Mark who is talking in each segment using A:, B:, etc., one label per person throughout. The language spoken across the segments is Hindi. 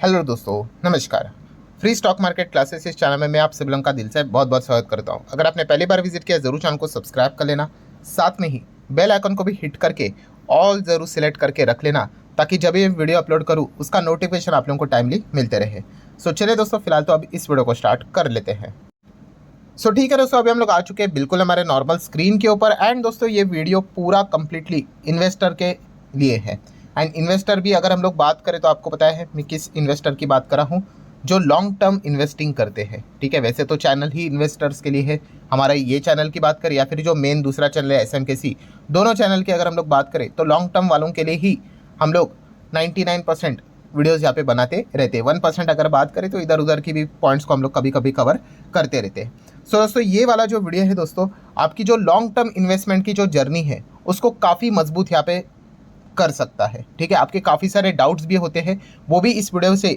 A: हेलो दोस्तों, नमस्कार। फ्री स्टॉक मार्केट क्लासेस इस चैनल में मैं आप सभी लोगों का दिल से बहुत बहुत स्वागत करता हूं। अगर आपने पहली बार विजिट किया ज़रूर चैनल को सब्सक्राइब कर लेना, साथ में ही बेल आइकन को भी हिट करके ऑल ज़रूर सिलेक्ट करके रख लेना, ताकि जब भी वीडियो अपलोड करूँ उसका नोटिफिकेशन आप लोगों को टाइमली मिलते रहे। सो चलिए दोस्तों, फिलहाल तो अब इस वीडियो को स्टार्ट कर लेते हैं। सो ठीक है दोस्तों, अभी हम लोग आ चुके हैं बिल्कुल हमारे नॉर्मल स्क्रीन के ऊपर। एंड दोस्तों, ये वीडियो पूरा कंप्लीटली इन्वेस्टर के लिए है। एंड इन्वेस्टर भी अगर हम लोग बात करें तो आपको पता है मैं किस इन्वेस्टर की बात कर रहा हूँ, जो लॉन्ग टर्म इन्वेस्टिंग करते हैं। ठीक है, वैसे तो चैनल ही इन्वेस्टर्स के लिए है, हमारा ये चैनल की बात करें या फिर जो मेन दूसरा चैनल है SMKC, दोनों चैनल की अगर हम लोग बात करें तो लॉन्ग टर्म वालों के लिए ही हम लोग 99% वीडियोज़ यहाँ पे बनाते रहते हैं। 1% अगर बात करें तो इधर उधर की भी पॉइंट्स को हम लोग कभी कभी कवर करते रहते हैं। सो दोस्तों, ये वाला जो वीडियो है दोस्तों, आपकी जो लॉन्ग टर्म इन्वेस्टमेंट की जो जर्नी है उसको काफ़ी मजबूत यहाँ पे कर सकता है। ठीक है, आपके काफ़ी सारे डाउट्स भी होते हैं, वो भी इस वीडियो से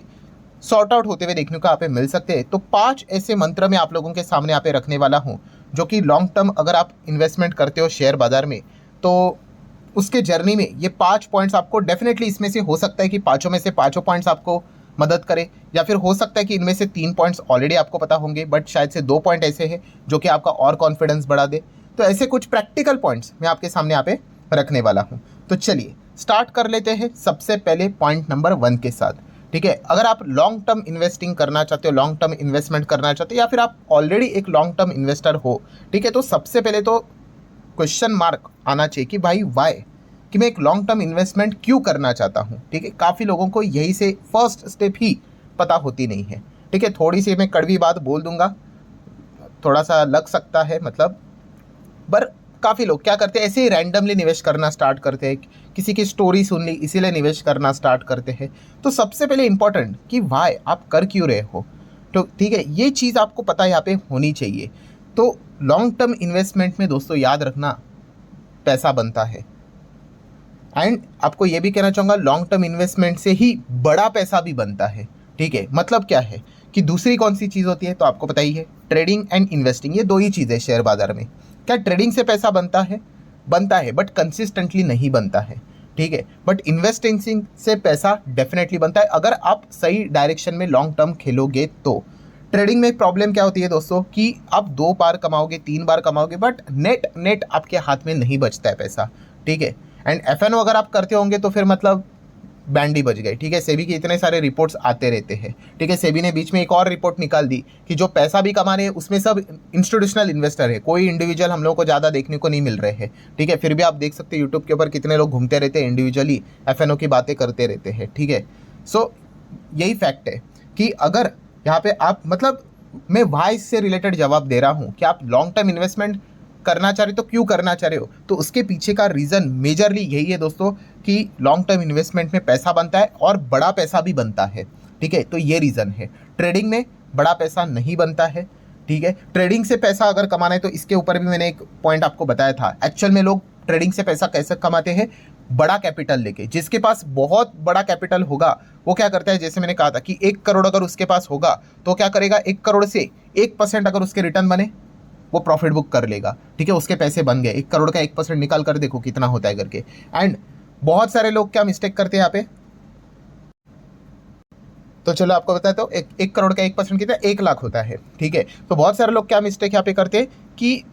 A: सॉर्ट आउट होते हुए देखने को यहाँ पे मिल सकते हैं। तो 5 ऐसे मंत्र मैं आप लोगों के सामने यहाँ पे रखने वाला हूँ, जो कि लॉन्ग टर्म अगर आप इन्वेस्टमेंट करते हो शेयर बाजार में, तो उसके जर्नी में ये 5 पॉइंट्स आपको डेफिनेटली, इसमें से हो सकता है कि पाँचों में से पाँचों पॉइंट्स आपको मदद करे, या फिर हो सकता है कि इनमें से 3 पॉइंट्स ऑलरेडी आपको पता होंगे, बट शायद से 2 पॉइंट ऐसे हैं जो कि आपका और कॉन्फिडेंस बढ़ा दे। तो ऐसे कुछ प्रैक्टिकल पॉइंट्स मैं आपके सामने यहाँ पे रखने वाला हूँ। तो चलिए स्टार्ट कर लेते हैं सबसे पहले पॉइंट नंबर 1 के साथ। ठीक है, अगर आप लॉन्ग टर्म इन्वेस्टिंग करना चाहते हो, लॉन्ग टर्म इन्वेस्टमेंट करना चाहते हो, या फिर आप ऑलरेडी एक लॉन्ग टर्म इन्वेस्टर हो, ठीक है, तो सबसे पहले तो क्वेश्चन मार्क आना चाहिए कि भाई वाई, कि मैं एक लॉन्ग टर्म इन्वेस्टमेंट क्यों करना चाहता हूँ। ठीक है, काफ़ी लोगों को यही से फर्स्ट स्टेप ही पता होती नहीं है। ठीक है, थोड़ी सी मैं कड़वी बात बोल दूंगा, थोड़ा सा लग सकता है मतलब, पर काफ़ी लोग क्या करते हैं, ऐसे ही रैंडमली निवेश करना स्टार्ट करते हैं, किसी की स्टोरी सुन ली इसीलिए निवेश करना स्टार्ट करते हैं। तो सबसे पहले इंपॉर्टेंट कि वाई, आप कर क्यों रहे हो। तो ठीक है, ये चीज़ आपको पता यहाँ पे होनी चाहिए। तो लॉन्ग टर्म इन्वेस्टमेंट में दोस्तों याद रखना, पैसा बनता है। एंड आपको ये भी कहना चाहूँगा, लॉन्ग टर्म इन्वेस्टमेंट से ही बड़ा पैसा भी बनता है। ठीक है, मतलब क्या है कि दूसरी कौन सी चीज़ होती है, तो आपको पता ही है, ट्रेडिंग एंड इन्वेस्टिंग, ये 2 ही चीज़ें शेयर बाजार में। क्या ट्रेडिंग से पैसा बनता है? बनता है, बट कंसिस्टेंटली नहीं बनता है। ठीक है, बट इन्वेस्टिंग से पैसा डेफिनेटली बनता है अगर आप सही डायरेक्शन में लॉन्ग टर्म खेलोगे तो। ट्रेडिंग में प्रॉब्लम क्या होती है दोस्तों, कि आप 2 बार कमाओगे, 3 बार कमाओगे, बट नेट आपके हाथ में नहीं बचता है पैसा। ठीक है, एंड FNO अगर आप करते होंगे तो फिर मतलब बैंड ही बज गए। ठीक है, सेबी के इतने सारे रिपोर्ट्स आते रहते हैं। ठीक है, सेबी ने बीच में एक और रिपोर्ट निकाल दी कि जो पैसा भी कमा रहे हैं उसमें सब इंस्टीट्यूशनल इन्वेस्टर है, कोई इंडिविजुअल हम लोग को ज़्यादा देखने को नहीं मिल रहे हैं। ठीक है, फिर भी आप देख सकते हैं यूट्यूब के ऊपर कितने लोग घूमते रहते हैं, इंडिविजुअली FNO की बातें करते रहते हैं। ठीक है, सो यही फैक्ट है कि अगर यहाँ पे आप मतलब, मैं वाई से रिलेटेड जवाब दे रहा हूँ कि आप लॉन्ग टर्म इन्वेस्टमेंट करना चाह रहे हो तो क्यों करना चाह रहे हो, तो उसके पीछे का रीज़न मेजरली यही है दोस्तों, कि लॉन्ग टर्म इन्वेस्टमेंट में पैसा बनता है और बड़ा पैसा भी बनता है। ठीक है, तो ये रीज़न है। ट्रेडिंग में बड़ा पैसा नहीं बनता है। ठीक है, ट्रेडिंग से पैसा अगर कमाना है तो इसके ऊपर भी मैंने एक पॉइंट आपको बताया था। एक्चुअल में लोग ट्रेडिंग से पैसा कैसे कमाते हैं, बड़ा कैपिटल लेके। जिसके पास बहुत बड़ा कैपिटल होगा वो क्या करता है, जैसे मैंने कहा था कि 1 करोड़ अगर उसके पास होगा तो क्या करेगा, 1 करोड़ से 1% अगर उसके रिटर्न बने वो प्रॉफिट बुक कर लेगा। ठीक है, उसके पैसे बन गए, 1 करोड़ का 1% निकाल कर देखो कितना होता है करके। एंड बहुत सारे लोग क्या मिस्टेक करते हैं यहाँ पे, तो चलो आपको बताता हूँ, 1 करोड़ का 1% कितना, 1 लाख होता है। ठीक है, तो बहुत सारे लोग क्या मिस्टेक यहाँ पे करते हैं कि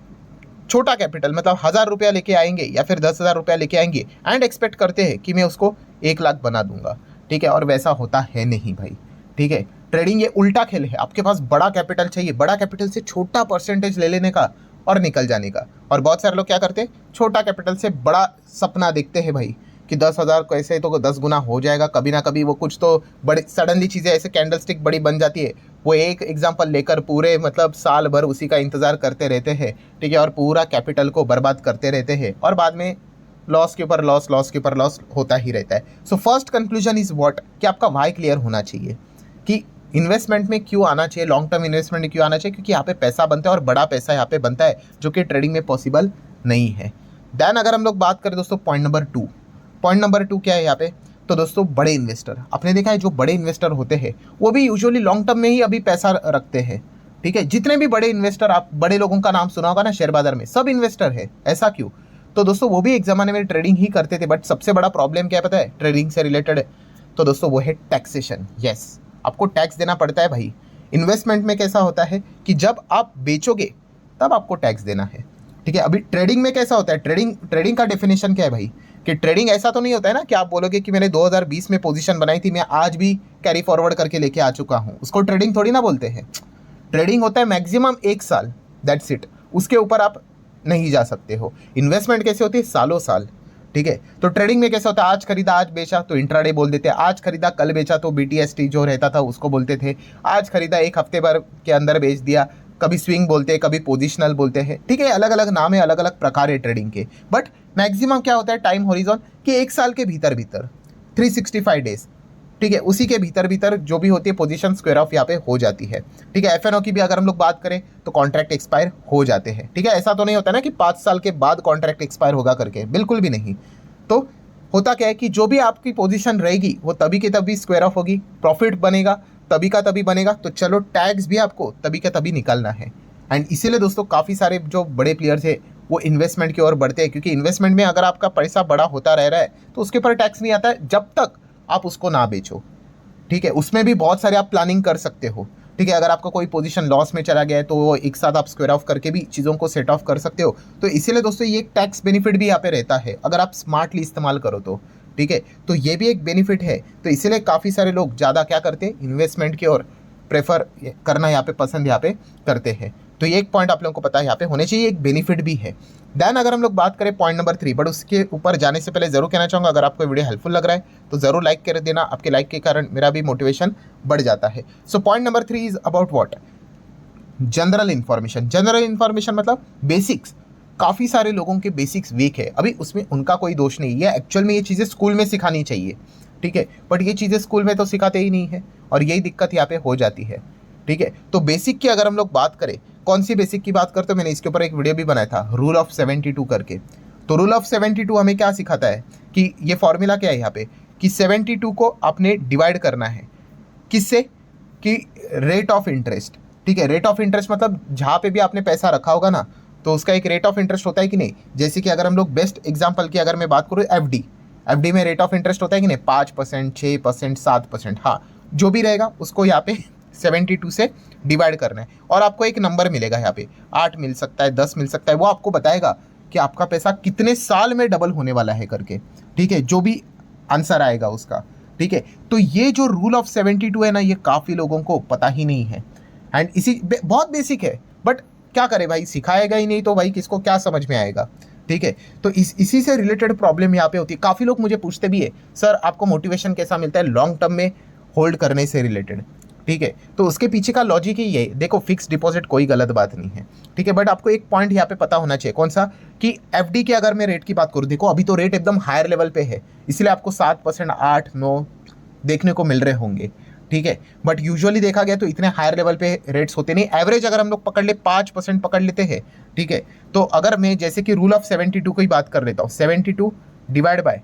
A: छोटा कैपिटल मतलब 1000 रुपया लेके आएंगे या फिर 10,000 रुपया लेके आएंगे एंड एक्सपेक्ट करते हैं कि मैं उसको 1 लाख बना दूंगा। ठीक है, और वैसा होता है नहीं भाई। ठीक है, ट्रेडिंग ये उल्टा खेल है। आपके पास बड़ा कैपिटल चाहिए, बड़ा कैपिटल से छोटा परसेंटेज ले लेने का और निकल जाने का। और बहुत सारे लोग क्या करते हैं, छोटा कैपिटल से बड़ा सपना देखते हैं भाई, कि 10,000 कैसे तो 10 गुना हो जाएगा कभी ना कभी। वो कुछ तो बड़ी सडनली चीज़ें ऐसे कैंडल स्टिक बड़ी बन जाती है, वो एक एग्जांपल लेकर पूरे मतलब साल भर उसी का इंतज़ार करते रहते हैं। ठीक है, और पूरा कैपिटल को बर्बाद करते रहते हैं और बाद में लॉस के ऊपर लॉस, लॉस के ऊपर लॉस होता ही रहता है। So first conclusion is what, कि आपका वाई क्लियर होना चाहिए कि इन्वेस्टमेंट में क्यों आना चाहिए, लॉन्ग टर्म इन्वेस्टमेंट में क्यों आना चाहिए, क्योंकि यहाँ पे पैसा बनता है और बड़ा पैसा यहाँ पे बनता है, जो कि ट्रेडिंग में पॉसिबल नहीं है। देन अगर हम लोग बात करें दोस्तों पॉइंट नंबर 2 क्या है यहाँ पे, तो दोस्तों बड़े इन्वेस्टर, आपने देखा है जो बड़े इन्वेस्टर होते हैं वो भी यूजुअली लॉन्ग टर्म में ही अभी पैसा रखते हैं। ठीक है, जितने भी बड़े इन्वेस्टर, आप बड़े लोगों का नाम सुना होगा ना शेयर बाजार में, सब इन्वेस्टर है। ऐसा क्यों, तो दोस्तों वो भी एक ज़माने में ट्रेडिंग ही करते थे, बट सबसे बड़ा प्रॉब्लम क्या है पता है ट्रेडिंग से रिलेटेड, तो दोस्तों वो है टैक्सेशन। यस, आपको टैक्स देना पड़ता है भाई। इन्वेस्टमेंट में कैसा होता है कि जब आप बेचोगे तब आपको टैक्स देना है, ठीक है। अभी ट्रेडिंग में कैसा होता है, ट्रेडिंग का डेफिनेशन क्या है भाई, कि ट्रेडिंग ऐसा तो नहीं होता है ना कि आप बोलोगे कि मैंने 2020 में पोजीशन बनाई थी, मैं आज भी कैरी फॉरवर्ड करके लेके आ चुका हूँ, उसको ट्रेडिंग थोड़ी ना बोलते हैं। ट्रेडिंग होता है मैक्सिमम 1 साल, दैट्स इट, उसके ऊपर आप नहीं जा सकते हो। इन्वेस्टमेंट कैसे होती है, सालों साल, ठीक है। तो ट्रेडिंग में कैसा होता है, आज खरीदा आज बेचा तो इंट्राडे बोल देते हैं, आज खरीदा कल बेचा तो BTST जो रहता था उसको बोलते थे, आज खरीदा एक हफ्ते भर के अंदर बेच दिया, कभी स्विंग बोलते हैं, कभी पोजिशनल बोलते हैं, ठीक है। अलग अलग नाम है, अलग अलग प्रकार है ट्रेडिंग के। बट मैक्सिमम क्या होता है टाइम होरिजोन कि 1 साल के भीतर भीतर 365 डेज, ठीक है, उसी के भीतर भीतर जो भी होती है पोजीशन स्क्वायर ऑफ यहाँ पे हो जाती है, ठीक है। FNO की भी अगर हम लोग बात करें तो कॉन्ट्रैक्ट एक्सपायर हो जाते हैं, ठीक है। ऐसा तो नहीं होता ना कि 5 साल के बाद कॉन्ट्रैक्ट एक्सपायर होगा करके, बिल्कुल भी नहीं। तो होता क्या है कि जो भी आपकी पोजीशन रहेगी वो तभी के तभी स्क्वायर ऑफ होगी, प्रॉफिट बनेगा तभी का तभी बनेगा, तो चलो टैक्स भी आपको तभी का तभी निकालना है। एंड इसीलिए दोस्तों काफ़ी सारे जो बड़े प्लेयर्स है वो इन्वेस्टमेंट की ओर बढ़ते हैं, क्योंकि इन्वेस्टमेंट में अगर आपका पैसा बड़ा होता रह रहा है तो उसके ऊपर टैक्स नहीं आता है जब तक आप उसको ना बेचो, ठीक है। उसमें भी बहुत सारे आप प्लानिंग कर सकते हो, ठीक है। अगर आपका कोई पोजीशन लॉस में चला गया है तो वो एक साथ आप स्क्वायर ऑफ करके भी चीज़ों को सेट ऑफ कर सकते हो। तो इसीलिए दोस्तों ये एक टैक्स बेनिफिट भी यहाँ पे रहता है अगर आप स्मार्टली इस्तेमाल करो तो, ठीक है। तो ये भी एक बेनिफिट है। तो इसीलिए काफ़ी सारे लोग ज़्यादा क्या करते हैं, इन्वेस्टमेंट की ओर प्रेफर करना यहाँ पे पसंद यहाँ पे करते हैं। तो ये एक पॉइंट आप लोगों को पता है यहाँ पे होने चाहिए, एक बेनिफिट भी है। देन अगर हम लोग बात करें पॉइंट नंबर 3, बट उसके ऊपर जाने से पहले जरूर कहना चाहूँगा अगर आपको वीडियो हेल्पफुल लग रहा है तो जरूर लाइक कर देना, आपके लाइक के कारण मेरा भी मोटिवेशन बढ़ जाता है। So point number 3 is about what, general information. General information मतलब बेसिक्स। काफ़ी सारे लोगों के बेसिक्स वीक है, अभी उसमें उनका कोई दोष नहीं है, एक्चुअल में ये चीज़ें स्कूल में सिखानी चाहिए, ठीक है। बट ये चीज़ें स्कूल में तो सिखाते ही नहीं है और यही दिक्कत यहाँ पे हो जाती है, ठीक है। तो बेसिक की अगर हम लोग बात करें, कौन सी बेसिक की बात करते हो, मैंने इसके ऊपर एक वीडियो भी बनाया था, रूल ऑफ 72 करके। तो रूल ऑफ 72 हमें क्या सिखाता है कि ये फॉर्मूला क्या है यहाँ पे, कि 72 को आपने डिवाइड करना है किससे, कि रेट ऑफ इंटरेस्ट, ठीक है। रेट ऑफ इंटरेस्ट मतलब जहाँ पे भी आपने पैसा रखा होगा ना तो उसका एक रेट ऑफ इंटरेस्ट होता है कि नहीं। जैसे कि अगर हम लोग बेस्ट एग्जांपल की अगर मैं बात करूँ, एफडी में रेट ऑफ इंटरेस्ट होता है कि नहीं, 5%, 6%, 7%, हाँ जो भी रहेगा उसको यहाँ पे 72 से डिवाइड करना है और आपको एक नंबर मिलेगा यहाँ पे, 8 मिल सकता है, 10 मिल सकता है, वो आपको बताएगा कि आपका पैसा कितने साल में डबल होने वाला है करके, ठीक है, जो भी आंसर आएगा उसका, ठीक है। तो ये जो रूल ऑफ 72 है ना, ये काफ़ी लोगों को पता ही नहीं है एंड इसी बहुत बेसिक है, बट क्या करे भाई, सिखाएगा ही नहीं तो भाई किसको क्या समझ में आएगा, ठीक है। तो इसी से रिलेटेड प्रॉब्लम यहाँ पे होती है। काफ़ी लोग मुझे पूछते भी है, सर आपको मोटिवेशन कैसा मिलता है लॉन्ग टर्म में होल्ड करने से रिलेटेड, ठीक है। तो उसके पीछे का लॉजिक ही ये, देखो फिक्स डिपॉजिट कोई गलत बात नहीं है, ठीक है। बट आपको एक पॉइंट यहाँ पे पता होना चाहिए, कौन सा, कि एफडी के अगर मैं रेट की बात करूँ, देखो अभी तो रेट एकदम हायर लेवल पे है, इसलिए आपको 7%, 8, 9 देखने को मिल रहे होंगे, ठीक है। बट यूजुअली देखा गया तो इतने हायर लेवल पे रेट्स होते नहीं। एवरेज अगर हम लोग पकड़ ले 5% पकड़ लेते हैं, ठीक है। तो अगर मैं जैसे कि रूल ऑफ 72 की बात कर लेता हूँ, 72 डिवाइड बाय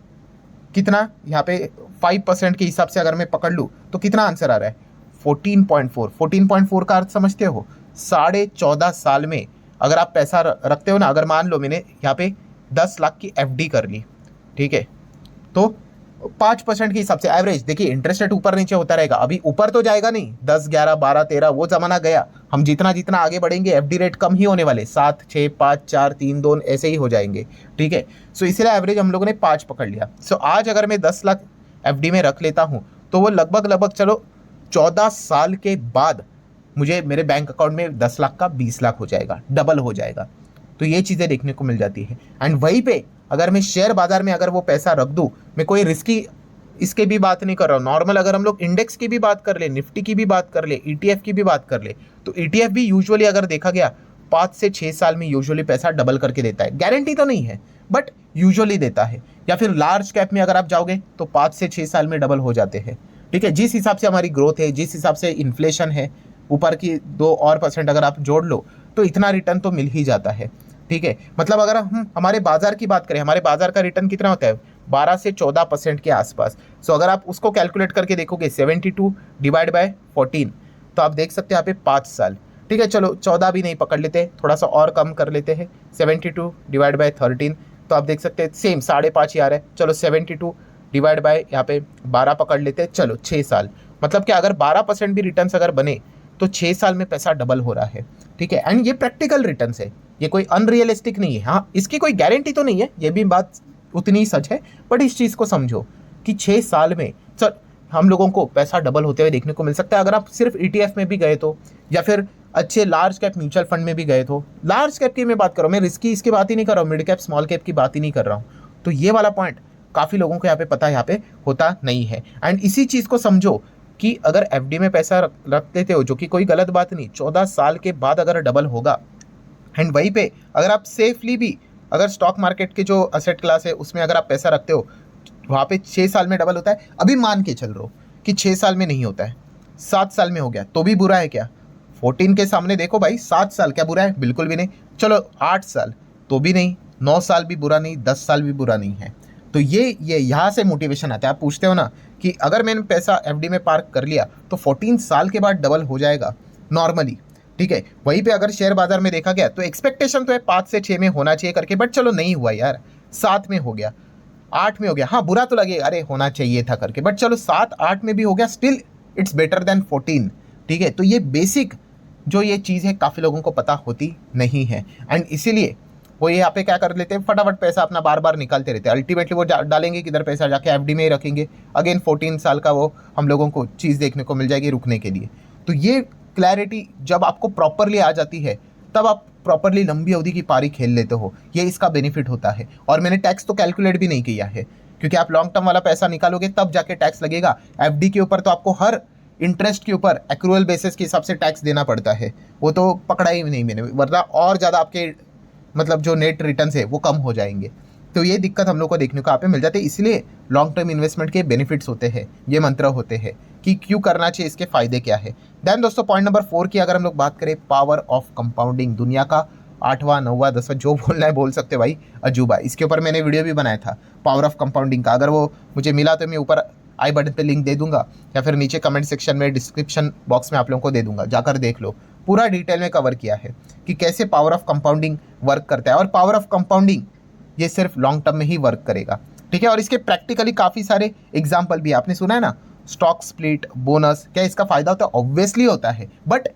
A: कितना, यहाँ पे 5% के हिसाब से अगर मैं पकड़ लूँ तो कितना आंसर आ रहा है, 14.4। 14.4 का अर्थ समझते हो, 14.5 साल में अगर आप पैसा रखते हो ना, अगर मान लो मैंने यहाँ पे 10 लाख की एफडी कर ली, ठीक है, तो 5% के हिसाब से एवरेज, देखिए इंटरेस्ट रेट ऊपर नीचे होता रहेगा, अभी ऊपर तो जाएगा नहीं, 10, 11, 12, 13 वो जमाना गया। हम जितना जितना आगे बढ़ेंगे एफडी रेट कम ही होने वाले, 7, 6, 5, 4, 3, 2 ऐसे ही हो जाएंगे, ठीक है। सो इसलिए एवरेज हम लोगों ने 5 पकड़ लिया। सो आज अगर मैं 10 लाख एफडी में रख लेता हूँ तो वो लगभग चलो 14 साल के बाद मुझे मेरे बैंक अकाउंट में 10 लाख का 20 लाख हो जाएगा, डबल हो जाएगा। तो ये चीज़ें देखने को मिल जाती है। एंड वहीं पे अगर मैं शेयर बाजार में अगर वो पैसा रख दूँ, मैं कोई रिस्की इसके भी बात नहीं कर रहा हूँ, नॉर्मल अगर हम लोग इंडेक्स की भी बात कर ले, निफ्टी की भी बात कर ले, ETF की भी बात कर ले, तो ETF भी यूजुअली अगर देखा गया 5 से 6 साल में यूजुअली पैसा डबल करके देता है। गारंटी तो नहीं है बट यूजुअली देता है। या फिर लार्ज कैप में अगर आप जाओगे तो 5 से 6 साल में डबल हो जाते हैं, ठीक है। जिस हिसाब से हमारी ग्रोथ है, जिस हिसाब से इन्फ्लेशन है, ऊपर की 2 और % अगर आप जोड़ लो तो इतना रिटर्न तो मिल ही जाता है, ठीक है। मतलब अगर हम हमारे बाजार की बात करें, हमारे बाजार का रिटर्न कितना होता है, 12 से 14% के आसपास। सो अगर आप उसको कैलकुलेट करके देखोगे 72 डिवाइड बाय 14, तो आप देख सकते हैं यहाँ पे 5 साल, ठीक है। चलो 14 भी नहीं पकड़ लेते, थोड़ा सा और कम कर लेते हैं, 72 डिवाइड बाय 13, तो आप देख सकते हैं सेम 5.5 ही आ रहा है। चलो 72 डिवाइड बाय यहाँ पे 12 पकड़ लेते हैं, चलो 6 साल, मतलब कि अगर 12% भी रिटर्न्स अगर बने तो 6 साल में पैसा डबल हो रहा है, ठीक है। एंड ये प्रैक्टिकल रिटर्न्स है, ये कोई अनरियलिस्टिक नहीं है। हाँ, इसकी कोई गारंटी तो नहीं है, ये भी बात उतनी ही सच है, बट इस चीज़ को समझो कि 6 साल में सर हम लोगों को पैसा डबल होते हुए देखने को मिल सकता है अगर आप सिर्फ ETF में भी गए तो, या फिर अच्छे लार्ज कैप म्यूचुअल फंड में भी गए तो। लार्ज कैप की मैं बात कर रहा हूँ, मैं रिस्की इसकी बात ही नहीं कर रहा हूँ, मिड कैप स्मॉल कैप की बात ही नहीं कर रहा हूँ। तो ये वाला पॉइंट काफ़ी लोगों को यहाँ पे पता है, यहाँ पे होता नहीं है। एंड इसी चीज़ को समझो कि अगर FD में पैसा रख देते हो, जो कि कोई गलत बात नहीं, 14 साल के बाद अगर डबल होगा, एंड वहीं पे अगर आप सेफली भी अगर स्टॉक मार्केट के जो असेट क्लास है उसमें अगर आप पैसा रखते हो, वहाँ पे 6 साल में डबल होता है। अभी मान के चल रहा हो कि 6 साल में नहीं होता है, 7 साल में हो गया, तो भी बुरा है क्या? 14 के सामने देखो भाई, 7 साल क्या बुरा है? बिल्कुल भी नहीं। चलो 8 साल तो भी नहीं, 9 साल भी बुरा नहीं, 10 साल भी बुरा नहीं है। तो ये यहाँ से मोटिवेशन आता है। आप पूछते हो ना कि अगर मैंने पैसा FD में पार्क कर लिया तो 14 साल के बाद डबल हो जाएगा नॉर्मली, ठीक है। वहीं पे अगर शेयर बाजार में देखा गया तो एक्सपेक्टेशन तो है 5 से 6 में होना चाहिए करके, बट चलो नहीं हुआ यार, 7 में हो गया, 8 में हो गया। हाँ, बुरा तो लगेगा, अरे होना चाहिए था करके, बट चलो 7-8 में भी हो गया, स्टिल इट्स बेटर देन 14, ठीक है। तो ये बेसिक जो ये चीज़ है काफ़ी लोगों को पता होती नहीं है, एंड इसीलिए वो यहाँ पे क्या कर लेते हैं, फटाफट पैसा अपना बार बार निकालते रहते हैं। अल्टीमेटली वो डालेंगे किधर, पैसा जाके FD में ही रखेंगे। अगेन 14 साल का वो हम लोगों को चीज़ देखने को मिल जाएगी रुकने के लिए। तो ये क्लैरिटी जब आपको प्रॉपरली आ जाती है तब आप प्रॉपरली लंबी अवधि की पारी खेल लेते हो, ये इसका बेनिफिट होता है। और मैंने टैक्स तो कैलकुलेट भी नहीं किया है, क्योंकि आप लॉन्ग टर्म वाला पैसा निकालोगे तब जाके टैक्स लगेगा। FD के ऊपर तो आपको हर इंटरेस्ट के ऊपर एक्रूअल बेसिस के हिसाब से टैक्स देना पड़ता है, वो तो पकड़ा ही नहीं मैंने, वरना और ज़्यादा आपके मतलब जो नेट रिटर्न्स है वो कम हो जाएंगे। तो ये दिक्कत हम लोग को देखने को यहाँ पे मिल जाती है। इसलिए लॉन्ग टर्म इन्वेस्टमेंट के बेनिफिट्स होते हैं, ये मंत्र होते हैं कि क्यों करना चाहिए, इसके फायदे क्या है। देन दोस्तों पॉइंट नंबर 4 की अगर हम लोग बात करें, पावर ऑफ कंपाउंडिंग, दुनिया का 8वां 9वां 10वां जो बोलना है बोल सकते भाई अजूबा। इसके ऊपर मैंने वीडियो भी बनाया था पावर ऑफ कंपाउंडिंग का, अगर वो मुझे मिला तो मैं ऊपर आई बटन पे लिंक दे दूंगा, या फिर नीचे कमेंट सेक्शन में डिस्क्रिप्शन बॉक्स में आप लोगों को दे दूंगा, जाकर देख लो। पूरा डिटेल में कवर किया है कि कैसे पावर ऑफ कंपाउंडिंग वर्क करता है। और पावर ऑफ कंपाउंडिंग ये सिर्फ लॉन्ग टर्म में ही वर्क करेगा, ठीक है। और इसके प्रैक्टिकली काफ़ी सारे एग्जाम्पल भी आपने सुना है ना, स्टॉक स्प्लिट, बोनस, क्या इसका फायदा होता है? ऑब्वियसली होता है, बट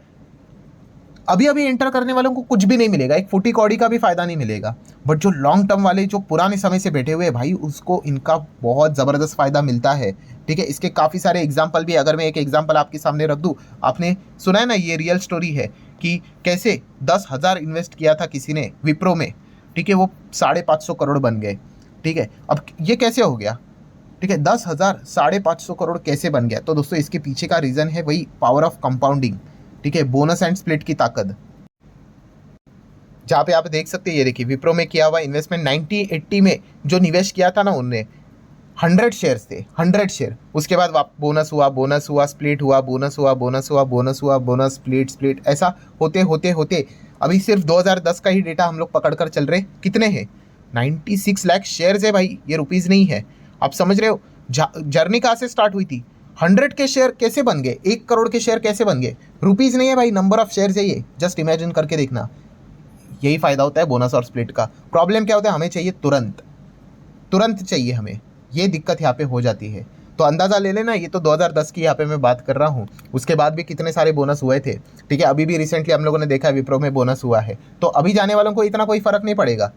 A: अभी अभी एंटर करने वालों को कुछ भी नहीं मिलेगा, एक फुटी कौड़ी का भी फायदा नहीं मिलेगा। बट जो लॉन्ग टर्म वाले जो पुराने समय से बैठे हुए हैं भाई, उसको इनका बहुत ज़बरदस्त फायदा मिलता है, ठीक है। इसके काफ़ी सारे एग्जाम्पल भी, अगर मैं एक एग्जाम्पल आपके सामने रख दूँ, आपने सुना है ना, ये रियल स्टोरी है कि कैसे 10,000 इन्वेस्ट किया था किसी ने विप्रो में, ठीक है, वो 550 करोड़ बन गए, ठीक है। अब ये कैसे हो गया, ठीक है, 10,000 550 करोड़ कैसे बन गया? तो दोस्तों इसके पीछे का रीज़न है वही पावर ऑफ कंपाउंडिंग, ठीक है, बोनस एंड स्प्लिट की ताकत। जहाँ पे आप देख सकते हैं, ये देखिए विप्रो में किया हुआ इन्वेस्टमेंट 90-80 में जो निवेश किया था ना उनने, 100 शेयर्स थे, 100 शेयर। उसके बाद बोनस हुआ, स्प्लिट हुआ, बोनस हुआ, बोनस स्प्लिट, ऐसा होते होते होते अभी सिर्फ 2010 का ही डेटा हम लोग पकड़ कर चल रहे, कितने हैं? 96 लाख शेयर्स है भाई, ये रुपीज़ नहीं है। आप समझ रहे हो जर्नी कहाँ से स्टार्ट हुई थी? 100 के शेयर कैसे बन गए, 1 करोड़ के शेयर कैसे बन गए? रुपीज़ नहीं है भाई, नंबर ऑफ शेयर्स है ये, जस्ट इमेजिन करके देखना। यही फ़ायदा होता है बोनस और स्प्लिट का। प्रॉब्लम क्या होता है, हमें चाहिए तुरंत चाहिए हमें, ये दिक्कत यहाँ पे हो जाती है। तो अंदाज़ा ले लेना, ये तो 2010 की यहाँ पे मैं बात कर रहा हूँ, उसके बाद भी कितने सारे बोनस हुए थे, ठीक है। अभी भी रिसेंटली हम लोगों ने देखा है विप्रो में बोनस हुआ है, तो अभी जाने वालों को इतना कोई फ़र्क नहीं पड़ेगा।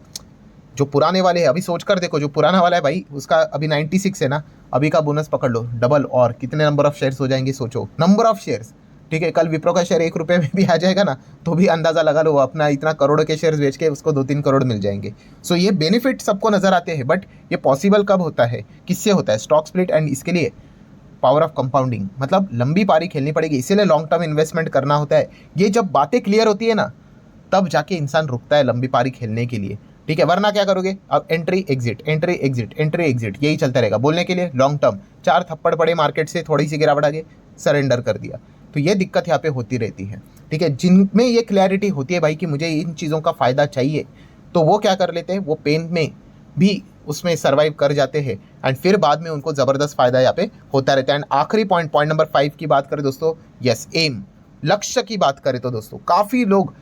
A: जो पुराने वाले हैं, अभी सोच कर देखो, जो पुराना वाला है भाई उसका अभी 96 है ना, अभी का बोनस पकड़ लो डबल, और कितने नंबर ऑफ शेयर्स हो जाएंगे, सोचो नंबर ऑफ शेयर्स, ठीक है। कल विप्रो का शेयर 1 रुपये में भी आ जाएगा ना, तो भी अंदाज़ा लगा लो अपना इतना करोड़ के शेयर्स बेच के उसको 2-3 करोड़ मिल जाएंगे। सो ये बेनिफिट सबको नज़र आते हैं, बट ये पॉसिबल कब होता है, किससे होता है? Stock split. एंड इसके लिए पावर ऑफ कंपाउंडिंग, मतलब लंबी पारी खेलनी पड़ेगी, इसीलिए लॉन्ग टर्म इन्वेस्टमेंट करना होता है। ये जब बातें क्लियर होती है ना, तब जाके इंसान रुकता है लंबी पारी खेलने के लिए, ठीक है। वरना क्या करोगे, अब एंट्री एग्जिट यही चलता रहेगा। बोलने के लिए लॉन्ग टर्म, 4 थप्पड़ पड़े मार्केट से, थोड़ी सी गिरावट आ गई, सरेंडर कर दिया। तो ये दिक्कत यहाँ पे होती रहती है, ठीक है। जिनमें ये क्लैरिटी होती है भाई कि मुझे इन चीज़ों का फ़ायदा चाहिए, तो वो क्या कर लेते हैं, वो पेन में भी उसमें सर्वाइव कर जाते हैं, एंड फिर बाद में उनको ज़बरदस्त फ़ायदा यहाँ पे होता रहता है। एंड आखिरी पॉइंट नंबर 5 की बात करें दोस्तों, यस, एम, लक्ष्य की बात करें तो दोस्तों काफ़ी लोग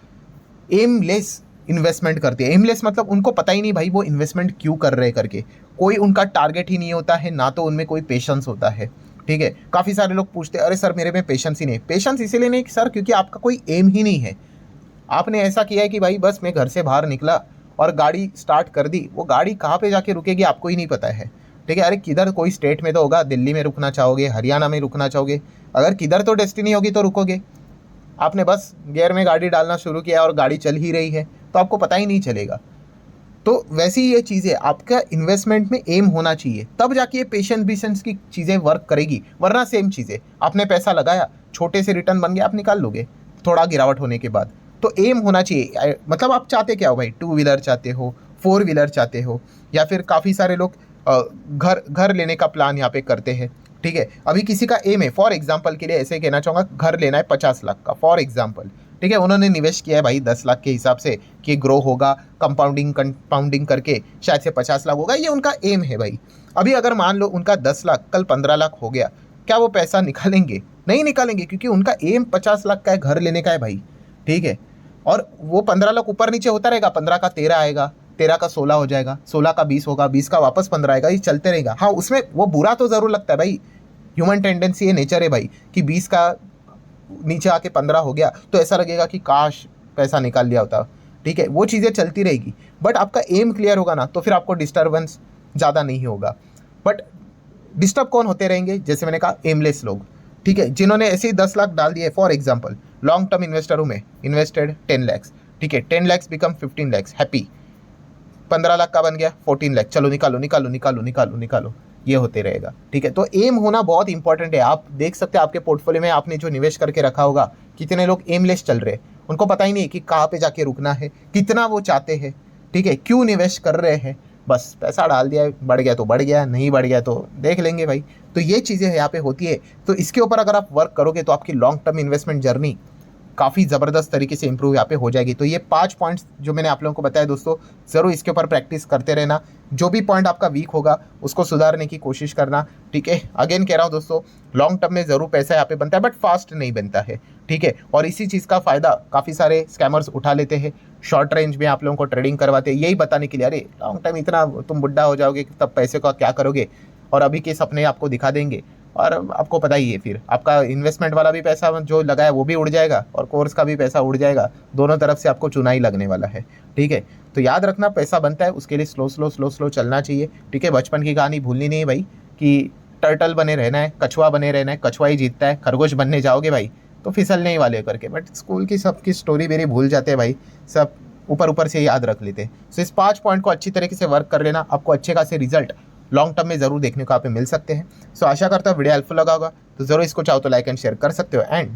A: एमलेस इन्वेस्टमेंट करती है। एमलेस मतलब उनको पता ही नहीं भाई वो इन्वेस्टमेंट क्यों कर रहे करके, कोई उनका टारगेट ही नहीं होता है, ना तो उनमें कोई पेशेंस होता है। ठीक है, काफ़ी सारे लोग पूछते हैं अरे सर मेरे में पेशेंस ही नहीं। पेशेंस इसीलिए नहीं सर क्योंकि आपका कोई एम ही नहीं है। आपने ऐसा किया है कि भाई बस मैं घर से बाहर निकला और गाड़ी स्टार्ट कर दी, वो गाड़ी कहाँ पे जाके रुकेगी आपको ही नहीं पता है। ठीक है, अरे किधर कोई स्टेट में तो होगा, दिल्ली में रुकना चाहोगे, हरियाणा में रुकना चाहोगे, अगर किधर तो डेस्टिनी होगी तो रुकोगे। आपने बस गियर में गाड़ी डालना शुरू किया और गाड़ी चल ही रही है तो आपको पता ही नहीं चलेगा। तो वैसे ही ये चीज़ें आपका इन्वेस्टमेंट में एम होना चाहिए, तब जाके ये पेशेंस की चीज़ें वर्क करेगी। वरना सेम चीज़ें, आपने पैसा लगाया, छोटे से रिटर्न बन गया, आप निकाल लोगे थोड़ा गिरावट होने के बाद। तो एम होना चाहिए, मतलब आप चाहते क्या हो भाई, 2 व्हीलर चाहते हो, 4 व्हीलर चाहते हो, या फिर काफ़ी सारे लोग घर लेने का प्लान यहाँ पे करते हैं। ठीक है, अभी किसी का एम है, फॉर एग्जाम्पल के लिए ऐसे कहना चाहूँगा, घर लेना है 50 लाख का फॉर एग्जाम्पल। ठीक है, उन्होंने निवेश किया है भाई 10 लाख के हिसाब से कि ग्रो होगा, कंपाउंडिंग करके शायद से 50 लाख होगा, ये उनका एम है भाई। अभी अगर मान लो उनका 10 लाख कल 15 लाख हो गया, क्या वो पैसा निकालेंगे? नहीं निकालेंगे, क्योंकि उनका एम 50 लाख का है, घर लेने का है भाई। ठीक है, और वो 15 लाख ऊपर नीचे होता रहेगा, 15 का 13 आएगा, 13 का 16 हो जाएगा, 16 का 20 होगा, 20 का वापस 15 आएगा, ये चलते रहेगा। हाँ, उसमें वो बुरा तो ज़रूर लगता है भाई, ह्यूमन टेंडेंसी है, नेचर है भाई, कि 20 का नीचे आके 15 हो गया तो ऐसा लगेगा कि काश पैसा निकाल लिया होता। ठीक है, वो चीज़ें चलती रहेगी, बट आपका एम क्लियर होगा ना तो फिर आपको डिस्टर्बेंस ज़्यादा नहीं होगा। बट डिस्टर्ब कौन होते रहेंगे? जैसे मैंने कहा, एमलेस लोग। ठीक है, जिन्होंने ऐसे ही 10 लाख डाल दिए, for example long term investor हूँ मैं, इन्वेस्टेड 10 लैक्स। ठीक है, 10 लैक्स बिकम 15 लैक्स, हैप्पी। 15 लाख का बन गया 14 लाख, चलो निकालो निकालो निकालो निकालो निकालो, ये होते रहेगा। ठीक है, तो एम होना बहुत इंपॉर्टेंट है। आप देख सकते हैं आपके पोर्टफोलियो में आपने जो निवेश करके रखा होगा, कितने लोग एमलेस चल रहे हैं, उनको पता ही नहीं कि कहाँ पे जाके रुकना है, कितना वो चाहते हैं। ठीक है, क्यों निवेश कर रहे हैं, बस पैसा डाल दिया, बढ़ गया तो बढ़ गया, नहीं बढ़ गया तो देख लेंगे भाई। तो ये चीज़ें यहाँ पे होती है। तो इसके ऊपर अगर आप वर्क करोगे तो आपकी लॉन्ग टर्म इन्वेस्टमेंट जर्नी काफ़ी ज़बरदस्त तरीके से इंप्रूव यहाँ पे हो जाएगी। तो ये 5 पॉइंट्स जो मैंने आप लोगों को बताया दोस्तों, ज़रूर इसके ऊपर प्रैक्टिस करते रहना। जो भी पॉइंट आपका वीक होगा उसको सुधारने की कोशिश करना। ठीक है, अगेन कह रहा हूँ दोस्तों, लॉन्ग टर्म में ज़रूर पैसा यहाँ पे बनता है, बट फास्ट नहीं बनता है। ठीक है, और इसी चीज़ का फ़ायदा काफ़ी सारे स्कैमर्स उठा लेते हैं, शॉर्ट रेंज में आप लोगों को ट्रेडिंग करवाते हैं, यही बताने के लिए अरे लॉन्ग टाइम इतना तुम बुढ़ा हो जाओगे तब पैसे का क्या करोगे, और अभी के सपने आपको दिखा देंगे, और आपको पता ही है फिर आपका इन्वेस्टमेंट वाला भी पैसा जो लगा है वो भी उड़ जाएगा और कोर्स का भी पैसा उड़ जाएगा, दोनों तरफ से आपको चुनाई लगने वाला है। ठीक है, तो याद रखना, पैसा बनता है उसके लिए स्लो चलना चाहिए। ठीक है, बचपन की कहानी भूलनी नहीं है भाई, कि टर्टल बने रहना है, कछुआ बने रहना है, कछुआ ही जीतता है, खरगोश बनने जाओगे भाई तो फिसलने ही वाले करके। बट स्कूल की सबकी स्टोरी मेरी भूल जाते हैं भाई, सब ऊपर से याद रख लेते हैं। सो इस 5 पॉइंट को अच्छी तरीके से वर्क कर लेना, आपको अच्छे खासे रिजल्ट लॉन्ग टर्म में ज़रूर देखने को आप मिल सकते हैं। सो आशा करता हूँ वीडियो हेल्पफुल लगा होगा, तो ज़रूर इसको चाहो तो लाइक एंड शेयर कर सकते हो। एंड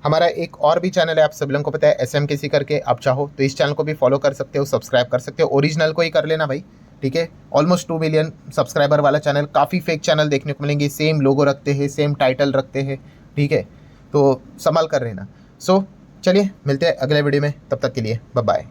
A: हमारा एक और भी चैनल है, आप सभी लोगों को पता है, SMKC करके, आप चाहो तो इस चैनल को भी फॉलो कर सकते हो, सब्सक्राइब कर सकते हो। ओरिजिनल को ही कर लेना भाई। ठीक है, ऑलमोस्ट 2 मिलियन सब्सक्राइबर वाला चैनल, काफ़ी फेक चैनल देखने को मिलेंगे, सेम लोगो रखते हैं, सेम टाइटल रखते हैं। ठीक है, तो संभाल कर रहना। सो चलिए मिलते हैं अगले वीडियो में, तब तक के लिए बाय बाय।